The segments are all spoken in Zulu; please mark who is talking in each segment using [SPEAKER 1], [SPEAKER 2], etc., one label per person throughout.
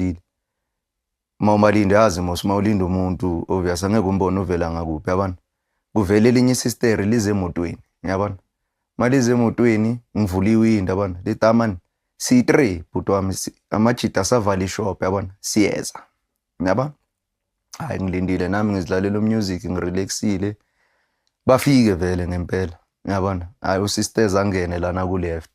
[SPEAKER 1] ngilindile mawumalinde yazi mawulinda umuntu obvious angeke umbone uvela ngakuphi yabona kuvela elinye sister lize emotweni yabona malize emotweni ngivula iwindow yabona litamani si3 bhuti wami amajita savala ishop yabona siyeza yabona hayi ngilindile nami ngizilalela music ngirelaxile bafike vele ngempela yabona hayi usisters angene lana ku left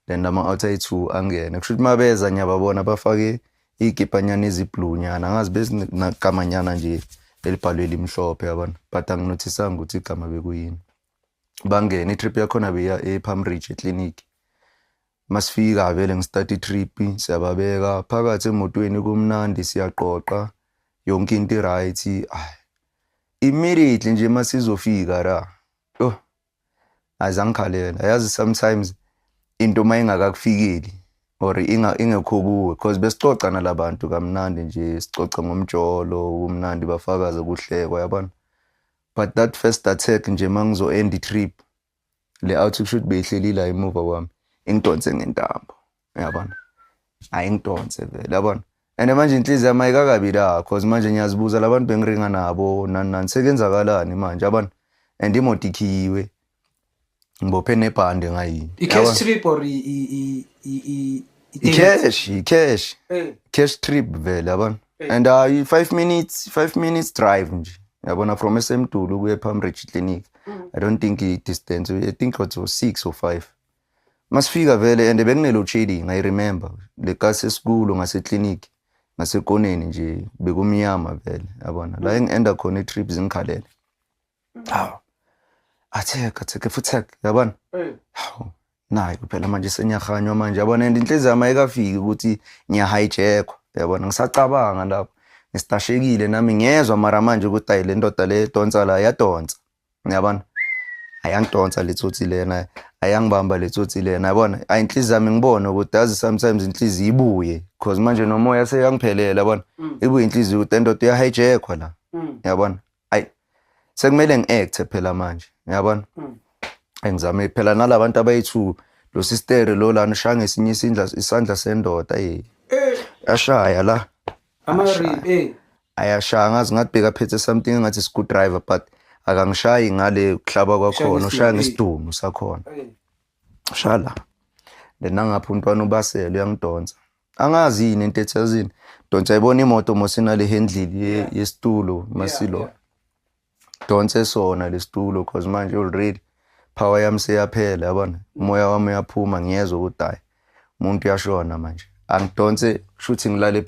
[SPEAKER 1] then ama outside 2 angene kusho ukuthi mabeza nyababona bafake igipanyana eziblue nyana angazi bezinamanyana nje elibhalwe limhlophe yabona but anginothisa ukuthi igama bekuyini bangena itrip yakhona beya ePalm Ridge eClinic masifika vele ngistart itrip siyababeka phakathi emotweni kumnandi siyaqoqa yonke into right immediately nje masizofika ra azangikhalela yazi sometimes into mayingakakufikeli or ingekho kuwe because besicoca nalabantu kamnandi nje sicoca ngomjolo umnandi bafakaza kuhlekwa yabona but that first attack nje mangizo end trip le out should behleli la emuva kwami ingidonse ngentambo yabona ayingidonse vele yabona and manje inhliziyo yami ayikakabi la because manje ngiyazibuza labantu bengiringa nabo nani sekenzakalani manje yabona and imoto ikhiwe ngibophe nebhande ngayini
[SPEAKER 2] i-cash trip or
[SPEAKER 1] cash trip vele yabona and 5 minutes drive nje yabona from esemdulu kuye Palm Ridge Clinic I don't think I distance I think it was 6 or 5 masifika vele and bekune load shedding I remember le kasi esikulu ngase clinic ngasekoneni nje bekumnyama vele yabona la ngienda khona itrips ngikhalele atheke futhi yabona nayi kuphela manje senyahanywa manje yabona and inhliziyo yami ayikafiki ukuthi ngiya hijack yabona ngisacabanga lapho ngisitashekile nami ngiyezwa mara manje ukuthi ayi le ndoda le donsa la yadonsa yabona ayangidonsa letsotsi lena ayangibamba letsotsi lena yabona ayinhliziyo yami ngibona ukuthi yazi sometimes inhliziyo ibuye because manje nomoya seyangiphelela yabona ibuye inhliziyo ukuthi endoda ya hijackwa la yabona ayi sekumele ngiact phela manje yabona engizame phela nalabantu abayi2 lo sister lo lana ushaya ngesinye isandla sendoda ashaya la
[SPEAKER 2] ama-rib
[SPEAKER 1] ayashaya ngazi ngathi bekaphethe something engathi screw driver but akangishayi ngale kuhlaba kwakhona ushaya ngesidumo sakhona shala lena ngapha untwana ubaselo uyangidonsa angazi yini into ethazini donsa ayibona imoto mosina le handle yesitulo masilo donse sona lesitulo because manje already power yami seyaphela yabona umoya wami uyaphuma ngiyezwa ukuthi hayi umuntu uyashona manje angidonse shooting lale